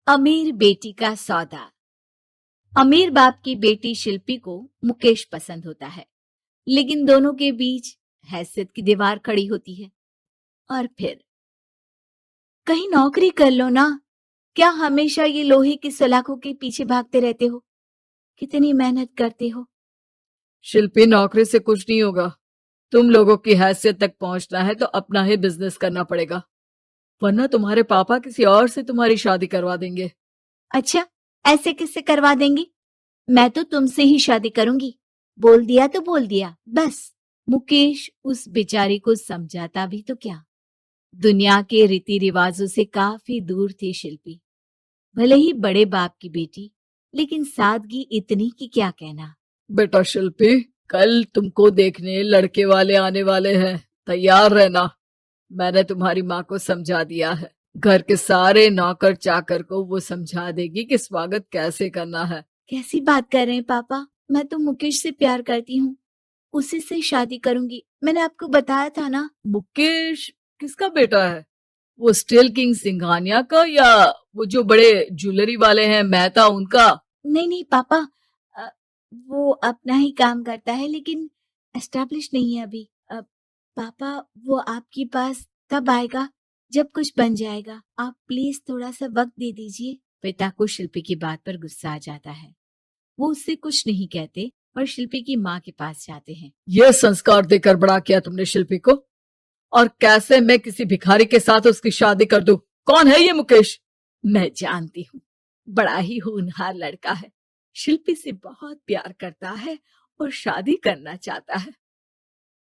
अमीर बेटी का सौदा। अमीर बाप की बेटी शिल्पी को मुकेश पसंद होता है, लेकिन दोनों के बीच हैसियत की दीवार खड़ी होती है। और फिर कहीं नौकरी कर लो ना, क्या हमेशा ये लोहे की सलाखों के पीछे भागते रहते हो? कितनी मेहनत करते हो। शिल्पी, नौकरी से कुछ नहीं होगा। तुम लोगों की हैसियत तक पहुंचना है तो अपना ही बिजनेस करना पड़ेगा, वरना तुम्हारे पापा किसी और से तुम्हारी शादी करवा देंगे। अच्छा, ऐसे किससे करवा देंगी? मैं तो तुमसे ही शादी करूंगी। बोल दिया तो बोल दिया, बस। मुकेश उस बेचारी को समझाता भी तो क्या। दुनिया के रीति रिवाजों से काफी दूर थी शिल्पी। भले ही बड़े बाप की बेटी, लेकिन सादगी इतनी कि क्या कहना। बेटा शिल्पी, कल तुमको देखने लड़के वाले आने वाले हैं, तैयार रहना। मैंने तुम्हारी माँ को समझा दिया है। घर के सारे नौकर चाकर को वो समझा देगी कि स्वागत कैसे करना है। कैसी बात कर रहे हैं पापा? मैं तो मुकेश से प्यार करती हूँ, उसी से शादी करूंगी। मैंने आपको बताया था ना। मुकेश किसका बेटा है? वो स्टील किंग सिंघानिया का, या वो जो बड़े ज्वेलरी वाले हैं मेहता, उनका? नहीं नहीं पापा, वो अपना ही काम करता है, लेकिन एस्टेब्लिश नहीं है अभी। पापा, वो आपके पास तब आएगा जब कुछ बन जाएगा। आप प्लीज थोड़ा सा वक्त दे दीजिए। पिता को शिल्पी की बात पर गुस्सा आ जाता है। वो उससे कुछ नहीं कहते और शिल्पी की माँ के पास जाते हैं। ये संस्कार देकर बड़ा किया तुमने शिल्पी को, और कैसे मैं किसी भिखारी के साथ उसकी शादी कर दूं? कौन है ये मुकेश? मैं जानती हूँ, बड़ा ही होनहार लड़का है। शिल्पी से बहुत प्यार करता है और शादी करना चाहता है।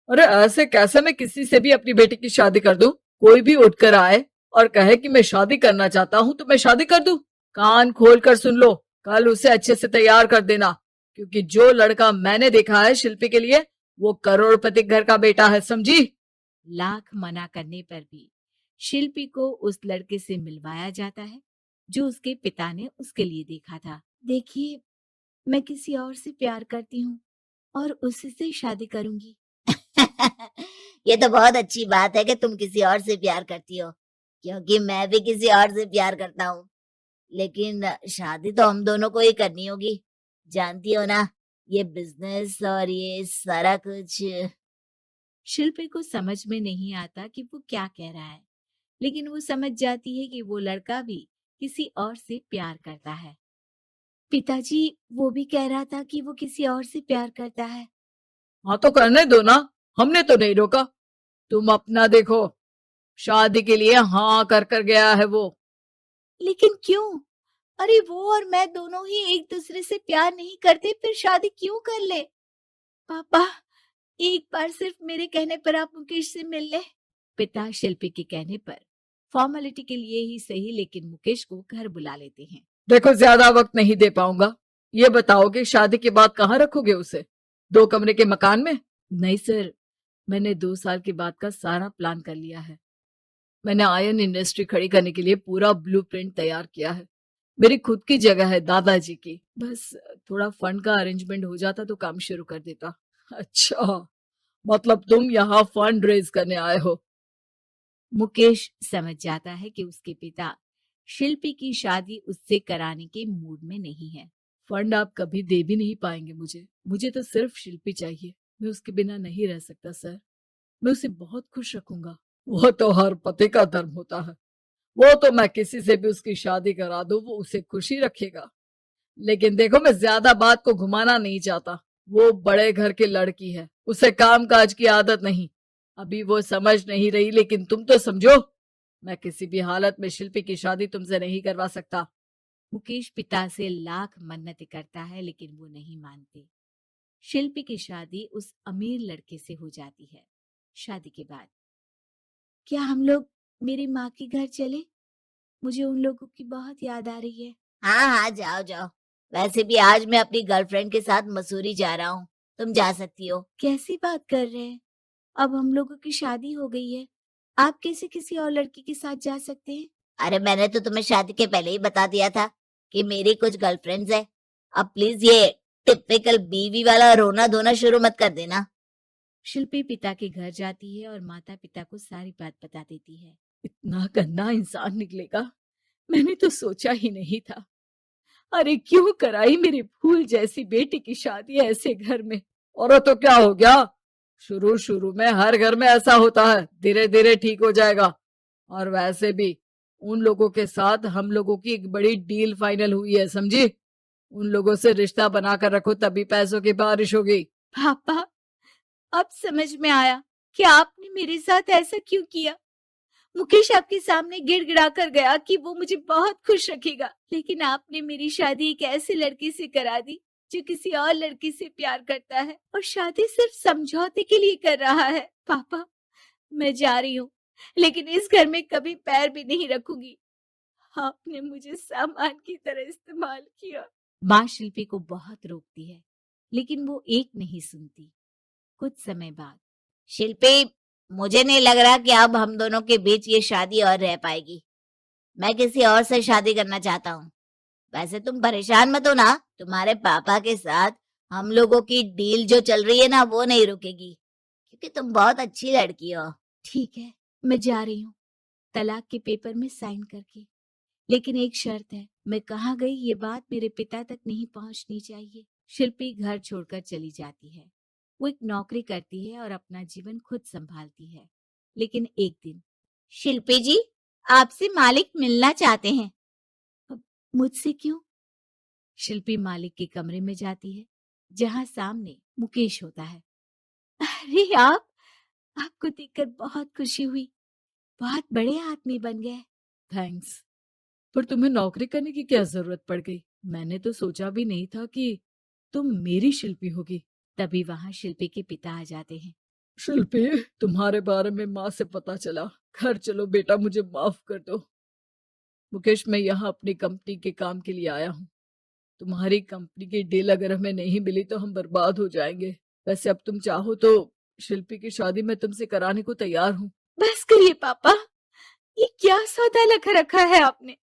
अरे ऐसे कैसे मैं किसी से भी अपनी बेटी की शादी कर दूं? कोई भी उठकर आए और कहे कि मैं शादी करना चाहता हूं तो मैं शादी कर दूं? कान खोल कर सुन लो, कल उसे अच्छे से तैयार कर देना, क्योंकि जो लड़का मैंने देखा है शिल्पी के लिए, वो करोड़पति घर का बेटा है, समझी? लाख मना करने पर भी शिल्पी को उस लड़के से मिलवाया जाता है जो उसके पिता ने उसके लिए देखा था। देखिए, मैं किसी और से प्यार करती हूँ और उसी से शादी करूंगी। ये तो बहुत अच्छी बात है कि तुम किसी और से प्यार करती हो, क्योंकि मैं भी किसी और से प्यार करता हूँ। लेकिन शादी तो हम दोनों को ही करनी होगी, जानती हो ना, ये बिजनेस और ये सारा कुछ। शिल्पी को समझ में नहीं आता कि वो क्या कह रहा है, लेकिन वो समझ जाती है कि वो लड़का भी किसी और से प्यार करता है। पिताजी, वो भी कह रहा था कि वो किसी और से प्यार करता है। हाँ तो करने दो ना, हमने तो नहीं रोका। तुम अपना देखो, शादी के लिए हाँ कर गया है वो। लेकिन क्यों? अरे वो और मैं दोनों ही एक दूसरे से प्यार नहीं करते, फिर शादी क्यों कर ले? पापा, एक बार सिर्फ मेरे कहने पर आप मुकेश से मिल ले। पिता शिल्पी के कहने पर फॉर्मेलिटी के लिए ही सही, लेकिन मुकेश को घर बुला लेते हैं। देखो, ज्यादा वक्त नहीं दे पाऊंगा। ये बताओ कि शादी के बाद कहाँ रखोगे उसे? 2 कमरे के मकान में? नहीं सर, मैंने 2 साल के बाद का सारा प्लान कर लिया है। मैंने आयरन इंडस्ट्री खड़ी करने के लिए पूरा ब्लूप्रिंट तैयार किया है। मेरी खुद की जगह है दादाजी की। बस थोड़ा फंड का अरेंजमेंट हो जाता तो काम शुरू कर देता। अच्छा, मतलब तुम यहाँ फंड रेज करने आए हो? मुकेश समझ जाता है कि उसके पिता शिल्पी की शादी उससे कराने के मूड में नहीं है। फंड आप कभी दे भी नहीं पाएंगे मुझे। मुझे तो सिर्फ शिल्पी चाहिए। मैं उसके बिना नहीं रह सकता सर। मैं उसे बहुत खुश रखूंगा। वो तो हर पति का धर्म होता है। वो तो मैं किसी से भी उसकी शादी करा दूं, वो उसे खुशी रखेगा। लेकिन देखो, मैं ज्यादा बात को घुमाना नहीं चाहता। वो बड़े घर की लड़की है, उसे काम काज की आदत नहीं। अभी वो समझ नहीं रही, लेकिन तुम तो समझो। मैं किसी भी हालत में शिल्पी की शादी तुमसे नहीं करवा सकता। मुकेश पिता से लाख मन्नतें करता है, लेकिन वो नहीं मानते। शिल्पी की शादी उस अमीर लड़के से हो जाती है। शादी के बाद क्या हम लोग मेरी माँ के घर चले? मुझे उन लोगों की बहुत याद आ रही है। हाँ हाँ, जाओ जाओ। वैसे भी आज मैं अपनी गर्लफ्रेंड के साथ मसूरी जा रहा हूँ, तुम जा सकती हो। कैसी बात कर रहे हैं? अब हम लोगों की शादी हो गई है, आप कैसे किसी और लड़की के साथ जा सकते हैं? अरे मैंने तो तुम्हें शादी के पहले ही बता दिया था कि मेरी कुछ गर्लफ्रेंड्स है। अब प्लीज ये टिपिकल बीवी वाला रोना धोना शुरू मत कर देना। शिल्पी पिता के घर जाती है और माता पिता को सारी बात बता देती है। इतना गंदा इंसान निकलेगा, मैंने तो सोचा ही नहीं था। अरे क्यों कराई मेरी फूल जैसी बेटी की शादी ऐसे घर में। और तो क्या हो गया, शुरू शुरू में हर घर में ऐसा होता है, धीरे धीरे ठीक हो जाएगा। और वैसे भी उन लोगों के साथ हम लोगों की एक बड़ी डील फाइनल हुई है, समझी। उन लोगों से रिश्ता बनाकर रखो, तभी पैसों की बारिश होगी। पापा, अब समझ में आया कि आपने मेरे साथ ऐसा क्यों किया। मुकेश आपके सामने गिड़गिड़ा कर गया कि वो मुझे बहुत खुश रखेगा, लेकिन आपने मेरी शादी एक ऐसे लड़के से करा दी जो किसी और लड़की से प्यार करता है और शादी सिर्फ समझौते के लिए कर रहा है। पापा, मैं जा रही हूँ, लेकिन इस घर में कभी पैर भी नहीं रखूंगी। आपने मुझे सामान की तरह इस्तेमाल किया। माँ शिल्पी को बहुत रोकती है, लेकिन वो एक नहीं सुनती। कुछ समय बाद, शिल्पी, मुझे नहीं लग रहा कि अब हम दोनों के बीच ये शादी और रह पाएगी। मैं किसी और से शादी करना चाहता हूँ। वैसे तुम परेशान मत हो ना, तुम्हारे पापा के साथ हम लोगों की डील जो चल रही है ना, वो नहीं रुकेगी, क्योंकि तुम बहुत अच्छी लड़की हो। ठीक है, मैं जा रही हूँ, तलाक के पेपर में साइन करके। लेकिन एक शर्त है, मैं कहाँ गई ये बात मेरे पिता तक नहीं पहुंचनी चाहिए। शिल्पी घर छोड़कर चली जाती है। वो एक नौकरी करती है और अपना जीवन खुद संभालती है। लेकिन एक दिन, शिल्पी जी, आपसे मालिक मिलना चाहते हैं। अब मुझसे क्यों? शिल्पी मालिक के कमरे में जाती है, जहां सामने मुकेश होता है। अरे आप, आपको देखकर बहुत खुशी हुई, बहुत बड़े आदमी बन गए। थैंक्स, पर तुम्हें नौकरी करने की क्या जरूरत पड़ गई। मैंने तो सोचा भी नहीं था कि तुम मेरी शिल्पी होगी। तभी वहां शिल्पी के पिता आ जाते हैं। शिल्पी, तुम्हारे बारे में माँ से पता चला। घर चलो बेटा, मुझे माफ कर दो। मुकेश, मैं यहाँ अपनी कंपनी के काम के लिए आया हूँ। तुम्हारी कंपनी की डील अगर हमें नहीं मिली तो हम बर्बाद हो जाएंगे। वैसे अब तुम चाहो तो शिल्पी की शादी मैं तुमसे कराने को तैयार हूँ। बस करिए पापा, ये क्या सौदा लगा रखा है आपने।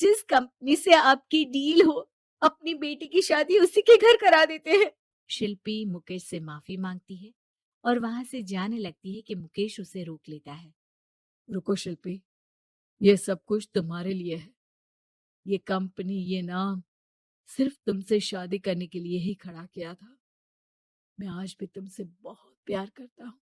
जिस कंपनी से आपकी डील हो, अपनी बेटी की शादी उसी के घर करा देते हैं। शिल्पी मुकेश से माफी मांगती है और वहां से जाने लगती है कि मुकेश उसे रोक लेता है। रुको शिल्पी, ये सब कुछ तुम्हारे लिए है। ये कंपनी, ये नाम सिर्फ तुमसे शादी करने के लिए ही खड़ा किया था। मैं आज भी तुमसे बहुत प्यार करता हूँ।